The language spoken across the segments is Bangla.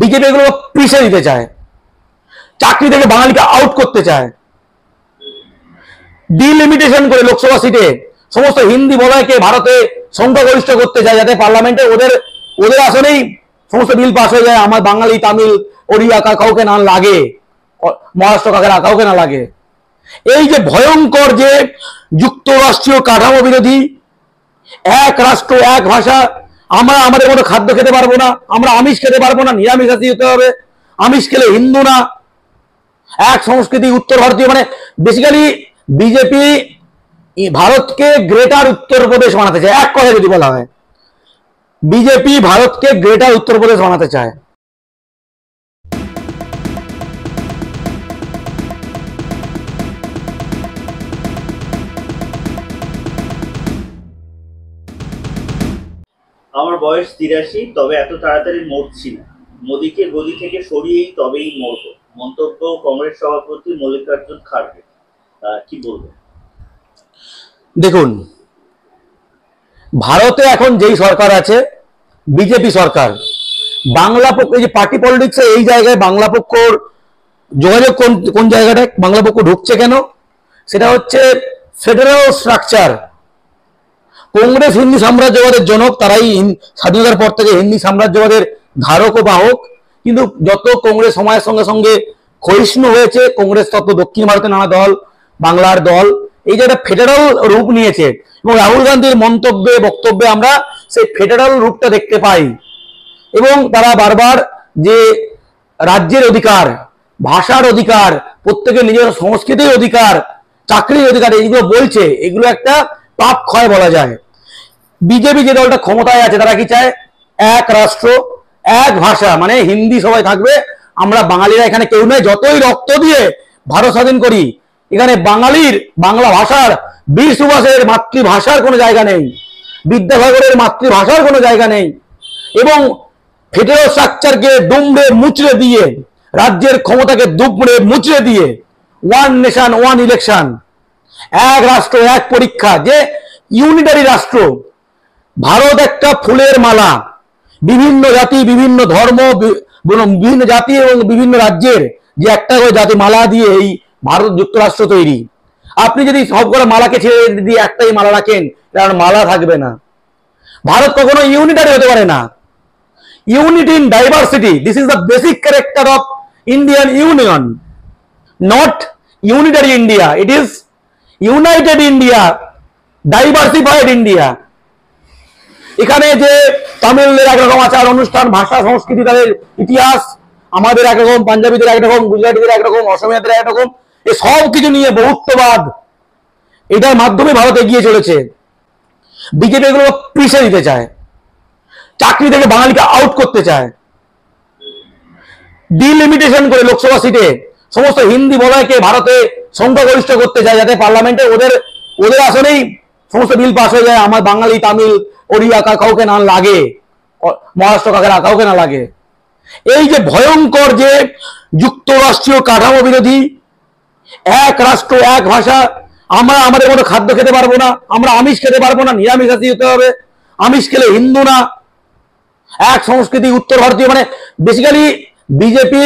বিজেপি এগুলো পিছিয়ে দিতে চায়, চাকরি থেকে বাঙালিকে আউট করতে চায়, ডিলিমিটেশন করে লোকসভা সিটে সমস্ত হিন্দি বলয়কে ভারতে সংখ্যাগরিষ্ঠ করতে চায়, যাতে পার্লামেন্টে ওদের ওদের আসনেই সমস্ত বিল পাস হয়ে যায়, আমার বাঙালি তামিল ওড়িয়া কাউকে না লাগে, মহারাষ্ট্র কাউকে না লাগে। এই যে ভয়ঙ্কর যে যুক্তরাষ্ট্রীয় কাঠামো বিরোধী, এক রাষ্ট্র এক ভাষা, আমরা আমাদের মতো খাদ্য খেতে পারবো না, আমরা আমিষ খেতে পারবো না, নিরামিষাশী হতে হবে, আমিষ খেলে হিন্দু না, এক সংস্কৃতি উত্তর ভারতীয়, মানে বেসিক্যালি বিজেপি ভারতকে গ্রেটার উত্তরপ্রদেশ বানাতে চায়। এক কথা যদি বলা হয়, বিজেপি ভারতকে গ্রেটার উত্তরপ্রদেশ বানাতে চায়। আমার বয়স 83, তবে এত তাড়াতাড়ি মরছি না। মোদীকে গদি থেকে সরিয়েই তবেই মরব। মন্তব্য কংগ্রেস সভাপতি মল্লিকার্জুন খাড়গে। কি বলবেন? দেখুন, ভারতে এখন যেই সরকার আছে বিজেপি সরকার, বাংলা পক্ষ, এই যে পার্টি পলিটিক্স, এই জায়গায় বাংলা পক্ষর যোগাযোগ কোন জায়গাটায় বাংলা পক্ষ ঢুকছে কেন, সেটা হচ্ছে ফেডারেল স্ট্রাকচার। কংগ্রেস হিন্দি সাম্রাজ্যবাদের জনক, তারাই স্বাধীনতার পর থেকে হিন্দি সাম্রাজ্যবাদের ধারক ও বাহক, কিন্তু যত কংগ্রেস সময়ের সঙ্গে সঙ্গে ক্ষয়িষ্ণু হয়েছে, কংগ্রেস তত দক্ষিণ ভারতের নানা দল, বাংলার দল, এই যে একটা ফেডারেল রূপ নিয়েছে, এবং রাহুল গান্ধীর মন্তব্যে বক্তব্যে আমরা সেই ফেডারেল রূপটা দেখতে পাই। এবং তারা বারবার যে রাজ্যের অধিকার, ভাষার অধিকার, প্রত্যেকের নিজের সংস্কৃতির অধিকার, চাকরির অধিকার, এইগুলো বলছে, এগুলো একটা পাপ ক্ষয় বলা যায়। বিজেপি যে দলটা ক্ষমতায় আছে, তারা কি চায়? এক রাষ্ট্র এক ভাষা, মানে হিন্দি সবাই থাকবে, আমরা বাঙালিরা এখানে কেউ নয়, যতই রক্ত দিয়ে ভারত স্বাধীন করি, এখানে বাঙালির বাংলা ভাষার, বীর সুভাষের মাতৃভাষার কোনো জায়গা নেই, বিদ্যাসাগরের মাতৃভাষার কোনো জায়গা নেই। এবং ফেডারেল স্ট্রাকচারকে দুমড়ে মুচড়ে দিয়ে, রাজ্যের ক্ষমতাকে দুমড়ে মুচড়ে দিয়ে, ওয়ান নেশন ওয়ান ইলেকশন, এক রাষ্ট্র এক পরীক্ষা, যে ইউনিটারি রাষ্ট্র। ভারত একটা ফুলের মালা, বিভিন্ন জাতি, বিভিন্ন ধর্ম, বিভিন্ন জাতি এবং বিভিন্ন রাজ্যের যে একটা করে জাতি মালা দিয়ে এই ভারত যুক্তরাষ্ট্র তৈরি। আপনি যদি সব করে মালাকে ছেড়ে দিয়ে একটাই মালা রাখেন, কারণ মালা থাকবে না। ভারত কখনো ইউনিটারি হতে পারে না। Unity in diversity, this is the basic character of Indian union, not unitary India, it is United India, diversified India. এখানে যে তামিলদের একরকম আচার অনুষ্ঠান, ভাষা, সংস্কৃতি, তাদের ইতিহাস, আমাদের একরকম, পাঞ্জাবিদের একরকম, গুজরাটিদের একরকম, অসমিয়াদের একরকম, এই সব কিছু নিয়ে বহুত্ববাদ, এটার মাধ্যমে ভারত এগিয়ে চলেছে। বিজেপি এগুলো পিছিয়ে দিতে চায়, চাকরি থেকে বাঙালিকে আউট করতে চায়, ডিলিমিটেশন করে লোকসভা সিটে সমস্ত হিন্দি বলয়কে ভারতে সংখ্যাগরিষ্ঠ করতে চায়, যাতে পার্লামেন্টে ওদের আসনেই সমস্ত বিল পাস হয়ে যায়, আমার বাঙালি তামিল ওড়িয়া কাউকে না লাগে, মহারাষ্ট্র কাউকে না লাগে। এই যে ভয়ঙ্কর যে যুক্তরাষ্ট্রীয় কাঠামো বিরোধী, এক রাষ্ট্র এক ভাষা, আমরা আমাদের মতো খাদ্য খেতে পারবো না, আমরা আমিষ খেতে পারবো না, নিরামিষাশী হতে হবে, আমিষ খেলে হিন্দু না, এক সংস্কৃতি উত্তর ভারতীয়, মানে বেসিক্যালি বিজেপি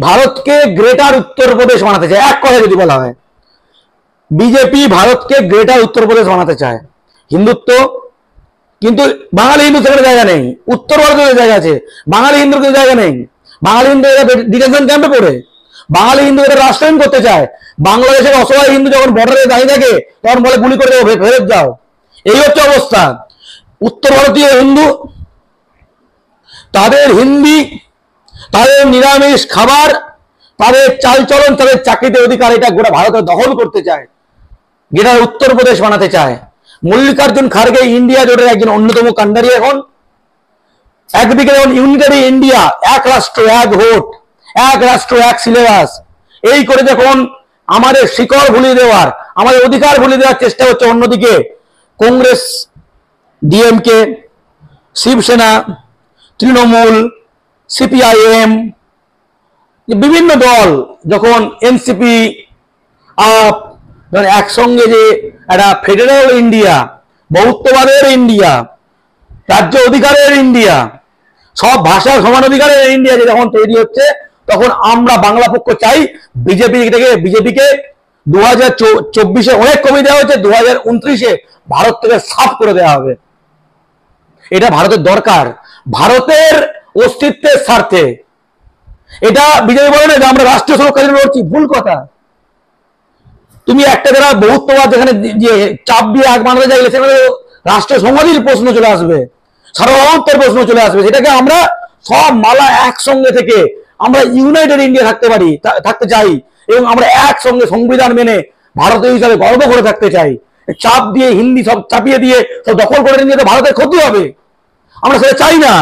ভারতকে গ্রেটার উত্তরপ্রদেশ বানাতে চায়। এক কথা যদি বলা হয়, বিজেপি ভারতকে গ্রেটার উত্তরপ্রদেশ বানাতে চায়। হিন্দুত্ব, কিন্তু বাঙালি হিন্দু সেখানে জায়গা নেই, উত্তর ভারতের জায়গা আছে, বাঙালি হিন্দুর কিন্তু জায়গা নেই। বাঙালি হিন্দু এরা ডিটেনশন ক্যাম্পে পড়ে, বাঙালি হিন্দু এরা রাষ্ট্রায়ন করতে চায়। বাংলাদেশের অসহায় হিন্দু যখন বর্ডারে দাঁড়িয়ে থাকে, তখন বলে গুলি করে দেবো, ফেরত যাও। এই হচ্ছে অবস্থা। উত্তর ভারতীয় হিন্দু, তাদের হিন্দি, তাদের নিরামিষ খাবার, তাদের চালচলন, তাদের চাকরিতে অধিকার, এটা গোটা ভারতে দখল করতে চায়, যেটা উত্তরপ্রদেশ বানাতে চায়। মল্লিকার্জুন খাড়গে ইন্ডিয়া জোটের একজন অন্যতম কাণ্ডারি। এখন একদিকে যেমন ইউনিটারি ইন্ডিয়া, এক রাষ্ট্র এক ভোট, এক রাষ্ট্র এক সিলেবাস, এই করে যখন আমাদের শিকড় ভুলিয়ে দেওয়ার, আমাদের অধিকার ভুলিয়ে দেওয়ার চেষ্টা হচ্ছে, অন্যদিকে কংগ্রেস, ডিএমকে, শিবসেনা, তৃণমূল, সিপিআইএম, বিভিন্ন দল যখন এনসিপি, আপ, একসঙ্গে যে একটা ফেডারেল ইন্ডিয়া, বহুত্ববাদের ইন্ডিয়া, রাজ্য অধিকারের ইন্ডিয়া, সব ভাষার সমান অধিকারের ইন্ডিয়া যে যখন তৈরি হচ্ছে, তখন আমরা বাংলা পক্ষ চাই বিজেপিকে 2024 অনেক কমিয়ে দেওয়া হয়েছে, 2029 ভারত থেকে সাফ করে দেওয়া হবে। এটা ভারতের দরকার, ভারতের অস্তিত্বের স্বার্থে। এটা বিজেপি বলে না যে আমরা রাষ্ট্রীয় সুরক্ষার জন্য লড়ছি, ভুল কথা। তুমি একটা যারা বহুত্ববাদ যেখানে যে চাপ দিয়ে আগ বানাতে চাইলে, সেখানে রাষ্ট্রীয় সংহতির প্রশ্ন চলে আসবে, সার্বভৌমত্বের প্রশ্ন চলে আসবে। সেটাকে আমরা সব মালা একসঙ্গে থেকে আমরা ইউনাইটেড ইন্ডিয়া থাকতে চাই, এবং আমরা একসঙ্গে সংবিধান মেনে ভারতীয় হিসাবে গর্ব করে থাকতে চাই। চাপ দিয়ে হিন্দি সব চাপিয়ে দিয়ে সব দখল করে নিয়ে তো ভারতের ক্ষতি হবে, আমরা সেটা চাই না।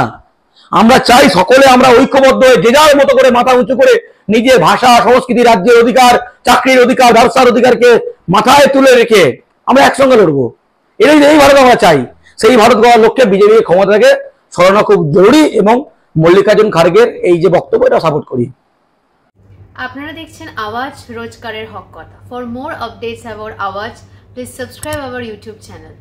আমরা চাই সকলে আমরা ঐক্যবদ্ধ হয়ে যে যার মতো করে মাথা উঁচু করে নিজের ভাষা, সংস্কৃতি, রাজ্যের অধিকার, চাকরির অধিকার, ব্যবসার অধিকারকে মাথায় তুলে রেখে আমরা একসঙ্গে লড়বো। এই ভারত আমরা চাই। সেই ভারত গড়ার লক্ষ্যে বিজেপি ক্ষমতাকে সরানো খুব জরুরি, এবং মল্লিকার্জুন খাড়গের এই যে বক্তব্য, এটা সাপোর্ট করি। আপনারা দেখছেন আওয়াজ, রোজকারের হক কথা। ফর মোর আপডেটস অ্যাবাউট আওয়াজ, please subscribe our YouTube channel.